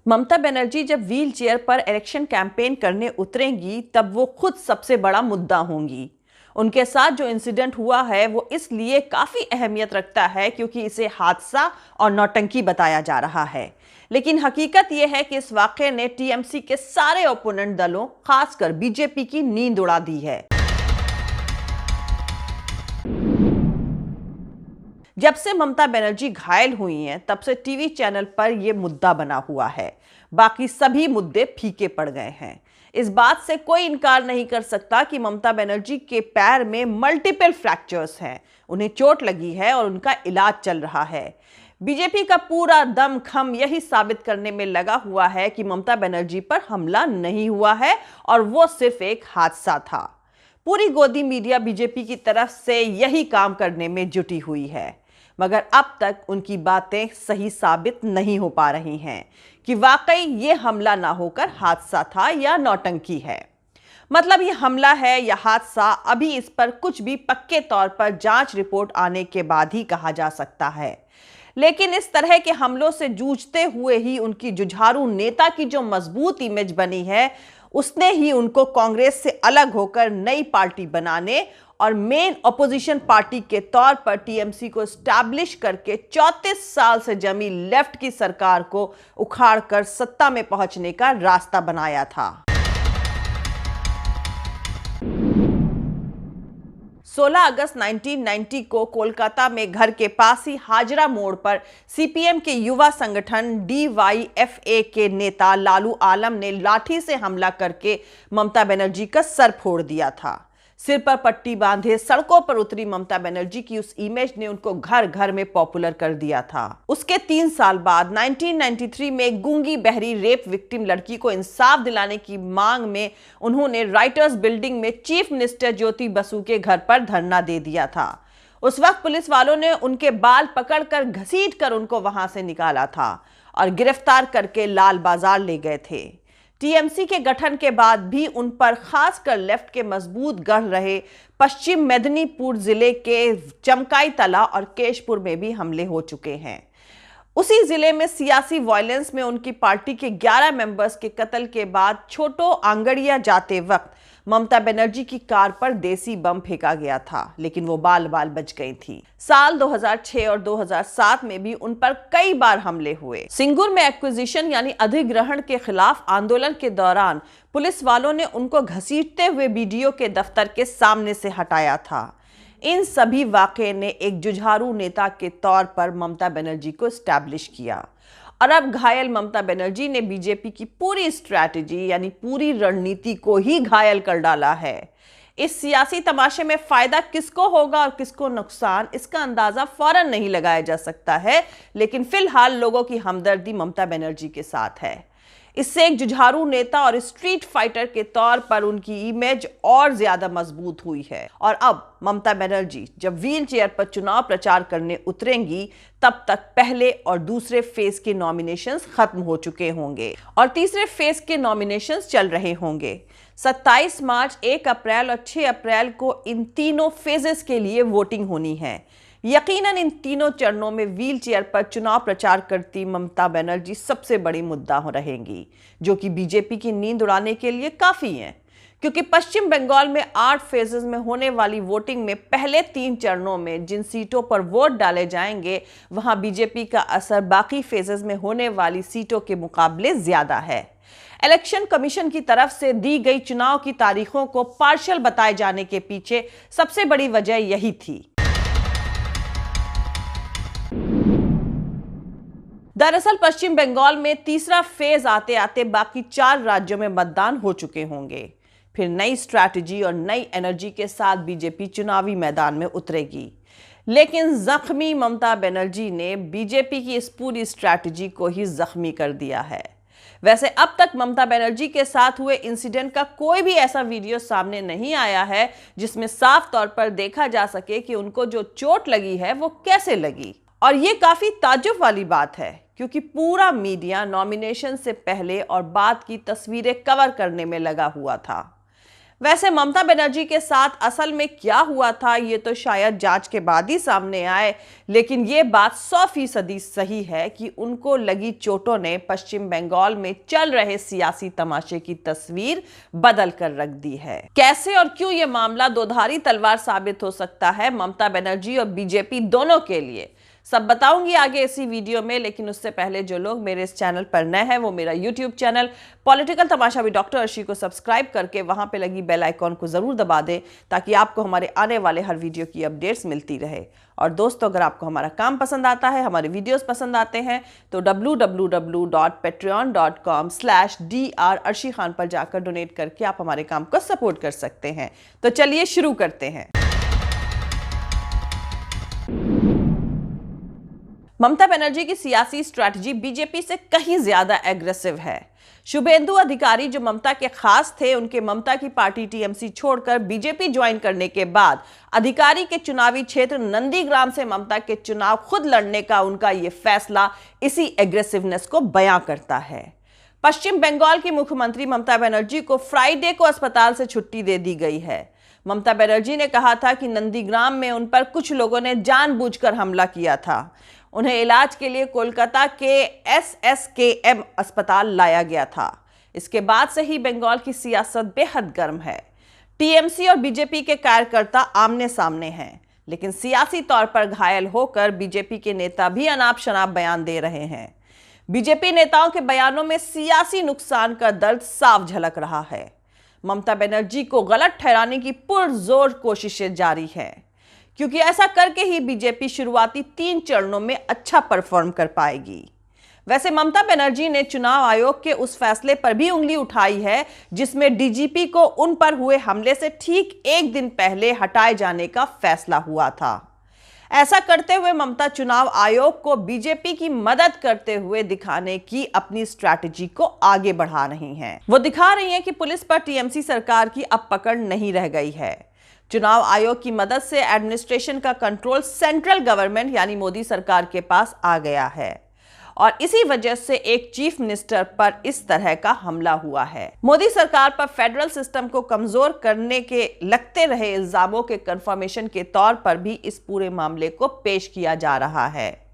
ममता बनर्जी जब wheel chair पर election campaign करने उतरेंगी तब वो खुद सबसे बड़ा मुद्दा होंगी। उनके साथ जो इंसिडेंट हुआ है वो इसलिए काफी अहमियत रखता है क्योंकि इसे हादसा और नौटंकी बताया जा रहा है। लेकिन हकीकत यह है कि इस वाकये ने टीएमसी के सारे ओपोनेंट दलों, खासकर बीजेपी की नींद उड़ा दी है। जब से ममता बनर्जी घायल हुई हैं तब से टीवी चैनल पर यह मुद्दा बना हुआ है। बाकी सभी मुद्दे फीके पड़ गए हैं। इस बात से कोई इनकार नहीं कर सकता कि ममता बनर्जी के पैर में मल्टीपल फ्रैक्चर्स हैं, उन्हें चोट लगी है और उनका इलाज चल रहा है। बीजेपी का पूरा दम खम यही साबित करने में लगा हुआ है कि ममता बनर्जी पर हमला नहीं हुआ है और वो सिर्फ एक हादसा था। पूरी गोदी मीडिया बीजेपी की तरफ से यही काम करने में जुटी हुई है, मगर अब तक उनकी बातें सही साबित नहीं हो पा रही हैं कि वाकई ये हमला ना होकर हादसा था या नौटंकी है। मतलब ये हमला है या हादसा, अभी इस पर कुछ भी पक्के तौर पर जांच रिपोर्ट आने के बाद ही कहा जा सकता है। लेकिन इस तरह के हमलों से जूझते हुए ही उनकी जुझारू नेता की जो मजबूत इमेज बनी है, उसने ही उनको कांग्रेस से अलग होकर नई पार्टी बनाने और मेन अपोजिशन पार्टी के तौर पर टीएमसी को स्टैब्लिश करके 34 साल से जमी लेफ्ट की सरकार को उखाड़कर सत्ता में पहुंचने का रास्ता बनाया था। 16 अगस्त 1990 को कोलकाता में घर के पास ही हाजरा मोड़ पर सीपीएम के युवा संगठन डीवाईएफए के नेता लालू आलम ने लाठी से हमला करके ममता बनर्जी का सर फोड़ दिया था। सिर पर पट्टी बांधे सड़कों पर उतरी ममता बनर्जी की उस इमेज ने उनको घर घर में पॉपुलर कर दिया था। उसके 3 साल बाद 1993 में गूंगी बहरी रेप विक्टिम लड़की को इंसाफ दिलाने की मांग में उन्होंने राइटर्स बिल्डिंग में चीफ मिनिस्टर ज्योति बसु के घर पर धरना दे दिया था। उस वक्त पुलिस वालों ने उनके बाल पकड़कर घसीटकर उनको वहां से निकाला था और गिरफ्तार करके लाल बाजार ले गए थे। टीएमसी के गठन के बाद भी उन पर खासकर लेफ्ट के मजबूत गढ़ रहे पश्चिम मेदिनीपुर जिले के चमकाई तला और केशपुर में भी हमले हो चुके हैं। उसी जिले में सियासी वायलेंस में उनकी पार्टी के 11 मेंबर्स के कत्ल के बाद छोटो आंगड़िया जाते वक्त ममता बनर्जी की कार पर देसी बम फेंका गया था, लेकिन वो बाल बाल बच गई थी। साल 2006 और 2007 में भी उन पर कई बार हमले हुए। सिंगुर में एक्विजिशन यानी अधिग्रहण के खिलाफ आंदोलन के दौरान पुलिस वालों ने उनको घसीटते हुए बीडीओ के दफ्तर के सामने से हटाया था। इन सभी वाकये ने एक जुझारू नेता के तौर पर ममता बनर्जी को स्टैब्लिश किया और अब घायल ममता बनर्जी ने बीजेपी की पूरी स्ट्रैटेजी यानी पूरी रणनीति को ही घायल कर डाला है। इस सियासी तमाशे में फायदा किसको होगा और किसको नुकसान, इसका अंदाजा फौरन नहीं लगाया जा सकता है, लेकिन फिलहाल लोगों की हमदर्दी ममता बनर्जी के साथ है। इससे एक जुझारू नेता और स्ट्रीट फाइटर के तौर पर उनकी इमेज और ज्यादा मजबूत हुई है। और अब ममता बनर्जी जब व्हील चेयर पर चुनाव प्रचार करने उतरेंगी तब तक पहले और दूसरे फेज के नॉमिनेशंस खत्म हो चुके होंगे और तीसरे फेज के नॉमिनेशंस चल रहे होंगे। 27 मार्च, 1 अप्रैल और 6 अप्रैल को इन तीनों फेजेस के लिए वोटिंग होनी है। यकीनन इन तीनों चरणों में व्हील चेयर पर चुनाव प्रचार करती ममता बनर्जी सबसे बड़ी मुद्दा रहेंगी, जो कि बीजेपी की नींद उड़ाने के लिए काफी है, क्योंकि पश्चिम बंगाल में 8 फेजेस में होने वाली वोटिंग में पहले 3 चरणों में जिन सीटों पर वोट डाले जाएंगे, वहां बीजेपी का असर बाकी फेजेस में होने वाली सीटों के मुकाबले ज्यादा है। इलेक्शन कमीशन की तरफ से दी गई चुनाव की तारीखों को पार्शियल बताए जाने के पीछे सबसे बड़ी वजह यही थी। दरअसल पश्चिम बंगाल में तीसरा फेज आते आते बाकी 4 राज्यों में मतदान हो चुके होंगे। फिर नई स्ट्रैटेजी और नई एनर्जी के साथ बीजेपी चुनावी मैदान में उतरेगी, लेकिन जख्मी ममता बनर्जी ने बीजेपी की इस पूरी स्ट्रैटेजी को ही जख्मी कर दिया है। वैसे अब तक ममता बनर्जी के साथ हुए इंसिडेंट का कोई भी ऐसा वीडियो सामने नहीं आया है जिसमें साफ तौर पर देखा जा सके कि उनको जो चोट लगी है वो कैसे लगी। और ये काफी ताज्जुब वाली बात है, क्योंकि पूरा मीडिया नॉमिनेशन से पहले और बाद की तस्वीरें कवर करने में लगा हुआ था। वैसे ममता बनर्जी के साथ असल में क्या हुआ था ये तो शायद जांच के बाद ही सामने आए, लेकिन ये बात 100% सही है कि उनको लगी चोटों ने पश्चिम बंगाल में चल रहे सियासी तमाशे की तस्वीर बदल कर रख दी है। कैसे और क्यों ये मामला दोधारी तलवार साबित हो सकता है ममता बनर्जी और बीजेपी दोनों के लिए, सब बताऊंगी आगे इसी वीडियो में। लेकिन उससे पहले जो लोग मेरे इस चैनल पर नए हैं वो मेरा YouTube channel political Tamasha with doctor Arshi को सब्सक्राइब करके वहां पे लगी बेल आइकॉन को जरूर दबा दें ताकि आपको हमारे आने वाले हर वीडियो की अपडेट्स मिलती रहे। और दोस्तों, अगर आपको हमारा काम पसंद आता है, हमारे वीडियोस पसंद आते हैं तो www.patreon.com/dr अर्शी खान पर जाकर डोनेट करके आप हमारे काम को सपोर्ट कर सकते हैं। तो चलिए शुरू करते हैं। ममता बनर्जी की सियासी स्ट्रैटेजी बीजेपी से कहीं ज्यादा एग्रेसिव है। शुभेंदु अधिकारी जो ममता के खास थे, उनके ममता की पार्टी टीएमसी छोड़कर बीजेपी ज्वाइन करने के बाद अधिकारी के चुनावी क्षेत्र नंदीग्राम से ममता के चुनाव खुद लड़ने का उनका यह फैसला इसी एग्रेसिवनेस को बयां करता है। पश्चिम बंगाल की मुख्यमंत्री ममता बनर्जी को फ्राइडे को अस्पताल से छुट्टी दे दी गई है। ममता बनर्जी ने कहा था कि नंदीग्राम में उन पर कुछ लोगों ने जानबूझकर हमला किया था। उन्हें इलाज के लिए कोलकाता के SSKM अस्पताल लाया गया था। इसके बाद से ही बंगाल की सियासत बेहद गर्म है। टीएमसी और बीजेपी के कार्यकर्ता आमने सामने हैं, लेकिन सियासी तौर पर घायल होकर बीजेपी के नेता भी अनाप शनाप बयान दे रहे हैं। बीजेपी नेताओं के बयानों में सियासी नुकसान का दर्द साफ झलक रहा है। ममता बनर्जी को गलत ठहराने की पुरजोर कोशिशें जारी हैं, क्योंकि ऐसा करके ही बीजेपी शुरुआती 3 चरणों में अच्छा परफॉर्म कर पाएगी। वैसे ममता बनर्जी ने चुनाव आयोग के उस फैसले पर भी उंगली उठाई है जिसमें डीजीपी को उन पर हुए हमले से ठीक 1 दिन पहले हटाए जाने का फैसला हुआ था। ऐसा करते हुए ममता चुनाव आयोग को बीजेपी की मदद करते हुए दिखाने की अपनी स्ट्रैटेजी को आगे बढ़ा रही हैं। वो दिखा रही हैं कि पुलिस पर टीएमसी सरकार की अब पकड़ नहीं रह गई है। चुनाव आयोग की मदद से एडमिनिस्ट्रेशन का कंट्रोल सेंट्रल गवर्नमेंट यानी मोदी सरकार के पास आ गया है और इसी वजह से एक चीफ मिनिस्टर पर इस तरह का हमला हुआ है। मोदी सरकार पर फेडरल सिस्टम को कमजोर करने के लगते रहे इल्जामों के कंफर्मेशन के तौर पर भी इस पूरे मामले को पेश किया जा रहा है।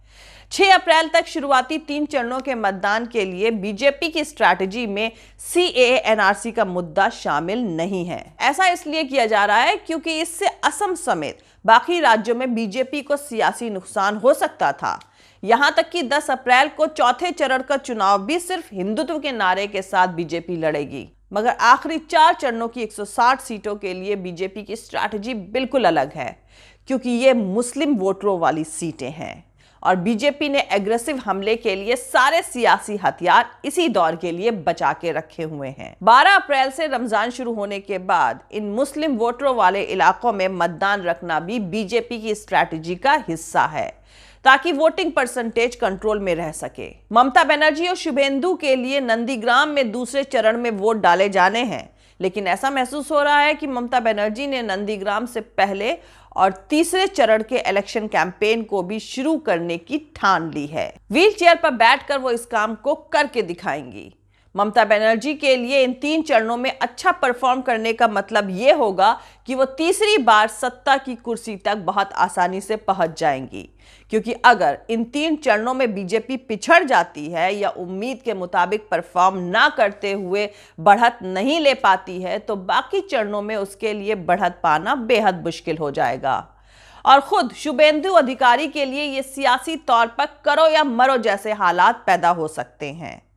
6 अप्रैल तक शुरुआती 3 चरणों के मतदान के लिए बीजेपी की स्ट्रैटेजी में CAA NRC का मुद्दा शामिल नहीं है। ऐसा इसलिए किया जा रहा है क्योंकि इससे असम समेत बाकी राज्यों में बीजेपी को सियासी नुकसान हो सकता था। यहां तक कि 10 अप्रैल को चौथे चरण का चुनाव भी सिर्फ हिंदुत्व के नारे के साथ बीजेपी लड़ेगी, मगर आखिरी 4 चरणों की 160 सीटों के लिए बीजेपी की स्ट्रैटेजी बिल्कुल अलग है, क्योंकि ये मुस्लिम वोटरों वाली सीटें हैं और बीजेपी ने एग्रेसिव हमले के लिए सारे सियासी हथियार इसी दौर के लिए बचा के रखे हुए हैं। 12 अप्रैल से रमजान शुरू होने के बाद इन मुस्लिम वोटरों वाले इलाकों में मतदान रखना भी बीजेपी की स्ट्रैटेजी का हिस्सा है ताकि वोटिंग परसेंटेज कंट्रोल में रह सके। ममता बनर्जी और शुभेंदु के लिए नंदीग्राम में दूसरे चरण में वोट डाले जाने हैं, लेकिन ऐसा महसूस हो रहा है कि ममता बनर्जी ने नंदीग्राम से पहले और तीसरे चरण के इलेक्शन कैंपेन को भी शुरू करने की ठान ली है। व्हील चेयर पर बैठकर वो इस काम को करके दिखाएंगी। ममता बनर्जी के लिए इन 3 चरणों में अच्छा परफॉर्म करने का मतलब ये होगा कि वो तीसरी बार सत्ता की कुर्सी तक बहुत आसानी से पहुंच जाएंगी, क्योंकि अगर इन 3 चरणों में बीजेपी पिछड़ जाती है या उम्मीद के मुताबिक परफॉर्म ना करते हुए बढ़त नहीं ले पाती है तो बाकी चरणों में उसके लिए बढ़त पाना बेहद मुश्किल हो जाएगा। और खुद शुभेंदु अधिकारी के लिए ये सियासी तौर पर करो या मरो जैसे हालात पैदा हो सकते हैं।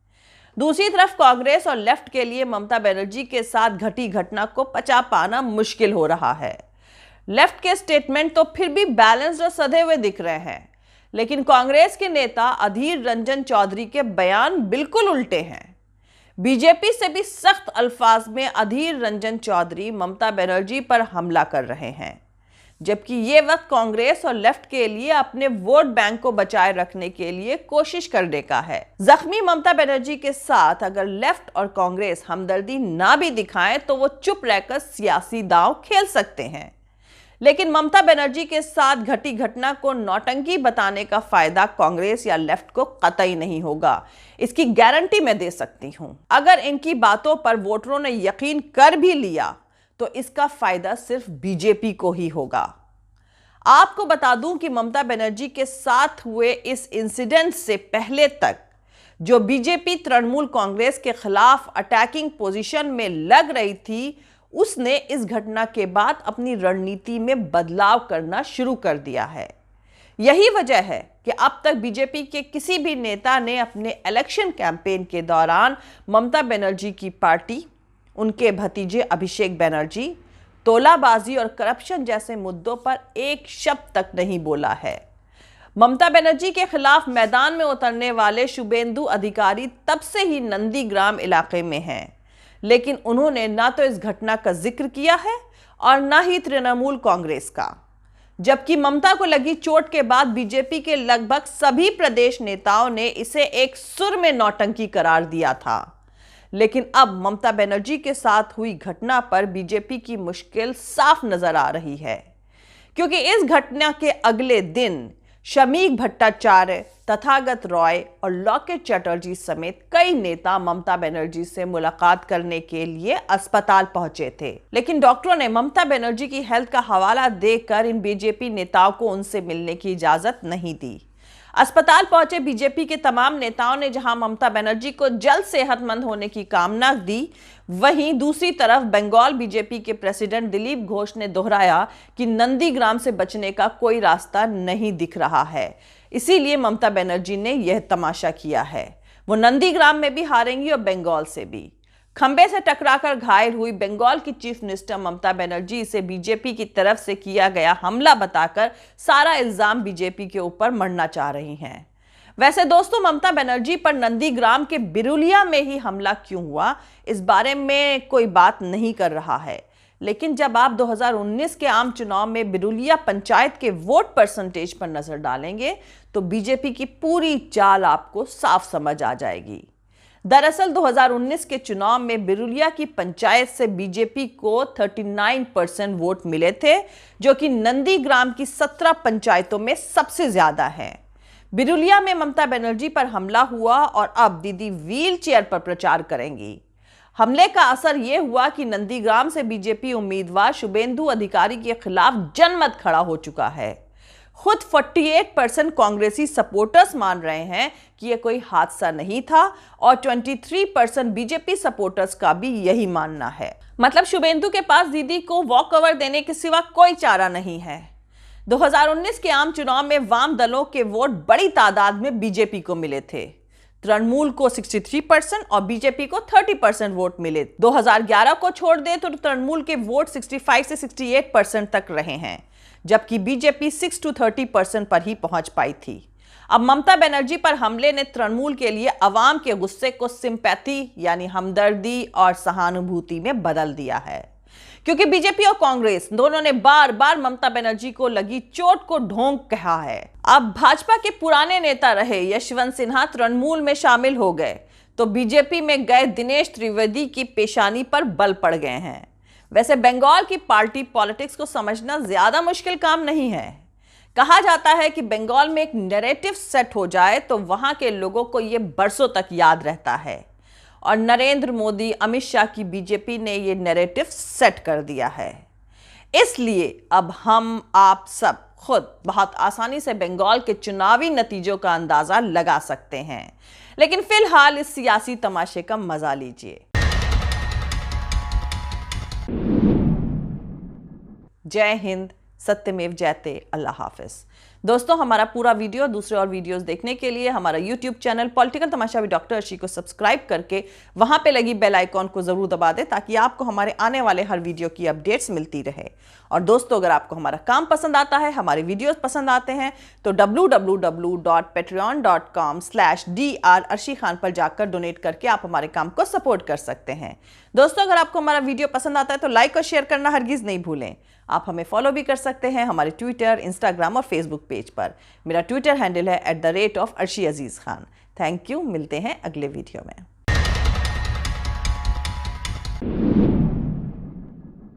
दूसरी तरफ कांग्रेस और लेफ्ट के लिए ममता बनर्जी के साथ घटी घटना को पचा पाना मुश्किल हो रहा है। लेफ्ट के स्टेटमेंट तो फिर भी बैलेंस्ड और सधे हुए दिख रहे हैं, लेकिन कांग्रेस के नेता अधीर रंजन चौधरी के बयान बिल्कुल उल्टे हैं। बीजेपी से भी सख्त अल्फाज में अधीर रंजन चौधरी ममता बनर्जी पर हमला कर रहे हैं, जबकि ये वक्त कांग्रेस और लेफ्ट के लिए अपने वोट बैंक को बचाए रखने के लिए कोशिश करने का है। जख्मी ममता बनर्जी के साथ अगर लेफ्ट और कांग्रेस हमदर्दी ना भी दिखाएं तो वो चुप रहकर सियासी दांव खेल सकते हैं, लेकिन ममता बनर्जी के साथ घटी घटना को नौटंकी बताने का फायदा कांग्रेस या लेफ्ट को कतई नहीं होगा, इसकी गारंटी मैं दे सकती हूं। अगर इनकी बातों पर वोटरों ने यकीन कर भी लिया तो इसका फायदा सिर्फ बीजेपी को ही होगा। आपको बता दूं कि ममता बनर्जी के साथ हुए इस इंसिडेंट से पहले तक जो बीजेपी तृणमूल कांग्रेस के खिलाफ अटैकिंग पोजीशन में लग रही थी, उसने इस घटना के बाद अपनी रणनीति में बदलाव करना शुरू कर दिया है। यही वजह है कि अब तक बीजेपी के किसी भी नेता ने अपने इलेक्शन कैंपेन के दौरान ममता बनर्जी की पार्टी, उनके भतीजे अभिषेक बनर्जी, तोलाबाजी और करप्शन जैसे मुद्दों पर एक शब्द तक नहीं बोला है। ममता बनर्जी के खिलाफ मैदान में उतरने वाले शुभेंदु अधिकारी तब से ही नंदीग्राम इलाके में हैं, लेकिन उन्होंने ना तो इस घटना का जिक्र किया है और ना ही तृणमूल कांग्रेस का। जबकि ममता को लगी चोट के बाद बीजेपी के लगभग सभी प्रदेश नेताओं ने इसे एक सुर में नौटंकी करार दिया था। लेकिन अब ममता बनर्जी के साथ हुई घटना पर बीजेपी की मुश्किल साफ नजर आ रही है, क्योंकि इस घटना के अगले दिन शमीक भट्टाचार्य, तथागत रॉय और लॉकेट चटर्जी समेत कई नेता ममता बनर्जी से मुलाकात करने के लिए अस्पताल पहुंचे थे। लेकिन डॉक्टरों ने ममता बनर्जी की हेल्थ का हवाला देकर इन बीजेपी नेताओं को उनसे मिलने की इजाजत नहीं दी। अस्पताल पहुंचे बीजेपी के तमाम नेताओं ने जहां ममता बनर्जी को जल्द सेहतमंद होने की कामना दी, वहीं दूसरी तरफ बंगाल बीजेपी के प्रेसिडेंट दिलीप घोष ने दोहराया कि नंदीग्राम से बचने का कोई रास्ता नहीं दिख रहा है, इसीलिए ममता बनर्जी ने यह तमाशा किया है। वो नंदीग्राम में भी हारेंगी और बंगाल से भी। खंबे से टकराकर घायल हुई बंगाल की चीफ मिनिस्टर ममता बनर्जी इसे बीजेपी की तरफ से किया गया हमला बताकर सारा इल्जाम बीजेपी के ऊपर मढ़ना चाह रही हैं। वैसे दोस्तों, ममता बनर्जी पर नंदीग्राम के बिरुलिया में ही हमला क्यों हुआ, इस बारे में कोई बात नहीं कर रहा है। लेकिन जब आप 2019 के आम चुनाव में बिरुलिया पंचायत के वोट परसेंटेज पर नजर डालेंगे तो बीजेपी की पूरी चाल आपको साफ समझ आ जाएगी। दरअसल 2019 के चुनाव में बिरुलिया की पंचायत से बीजेपी को 39% वोट मिले थे, जो कि नंदीग्राम की 17 पंचायतों में सबसे ज्यादा है। बिरुलिया में ममता बनर्जी पर हमला हुआ और अब दीदी व्हील चेयर पर प्रचार करेंगी। हमले का असर यह हुआ कि नंदीग्राम से बीजेपी उम्मीदवार शुभेंदु अधिकारी के खिलाफ जनमत खड़ा हो चुका है। खुद 48% कांग्रेसी सपोर्टर्स मान रहे हैं कि यह कोई हादसा नहीं था और 23% बीजेपी सपोर्टर्स का भी यही मानना है। मतलब शुभेंदु के पास दीदी को वॉक ओवर देने के सिवा कोई चारा नहीं है। 2019 के आम चुनाव में वाम दलों के वोट बड़ी तादाद में बीजेपी को मिले थे। तृणमूल को 63% और बीजेपी को 30% वोट मिले। 2011 को छोड़ दे तो तृणमूल के वोट 65 से 68% तक रहे हैं, जबकि बीजेपी 6 to 30% पर ही पहुंच पाई थी। अब ममता बनर्जी पर हमले ने तृणमूल के लिए अवाम के गुस्से को सिंपैथी यानी हमदर्दी और सहानुभूति में बदल दिया है, क्योंकि बीजेपी और कांग्रेस दोनों ने बार बार ममता बनर्जी को लगी चोट को ढोंग कहा है। अब भाजपा के पुराने नेता रहे यशवंत सिन्हा तृणमूल में शामिल हो गए तो बीजेपी में गए दिनेश त्रिवेदी की पेशानी पर बल पड़ गए हैं। वैसे बंगाल की पार्टी पॉलिटिक्स को समझना ज्यादा मुश्किल काम नहीं है। कहा जाता है कि बंगाल में एक नैरेटिव सेट हो जाए तो वहां के लोगों को यह बरसों तक याद रहता है और नरेंद्र मोदी, अमित शाह की बीजेपी ने यह नैरेटिव सेट कर दिया है। इसलिए अब हम आप सब खुद बहुत आसानी से बंगाल के चुनावी नतीजों का अंदाजा लगा सकते हैं। लेकिन फिलहाल इस सियासी तमाशे का मजा लीजिए। जय हिंद, सत्यमेव जयते, अल्लाह हाफिज। दोस्तों, हमारा पूरा वीडियो दूसरे और वीडियोस देखने के लिए हमारा YouTube channel political Tamasha with doctor Arshi को सब्सक्राइब करके वहां पे लगी बेल आइकॉन को जरूर दबा दें ताकि आपको हमारे आने वाले हर वीडियो की अपडेट्स मिलती रहे। और दोस्तों, अगर आपको हमारा काम पसंद आता है, हमारे वीडियोस पसंद आते हैं तो www.patreon.com/dr अर्शी खान पर जाकर डोनेट करके आप हमारे काम को सपोर्ट कर सकते हैं। दोस्तों, अगर आपको हमारा वीडियो पसंद आता है तो लाइक और शेयर करना हरगिज नहीं भूलें। आप हमें फॉलो भी कर सकते हैं हमारे ट्विटर, इंस्टाग्राम और फेसबुक पेज पर। मेरा ट्विटर हैंडल है @arshi_aziz Khan। थैंक यू, मिलते हैं अगले वीडियो में।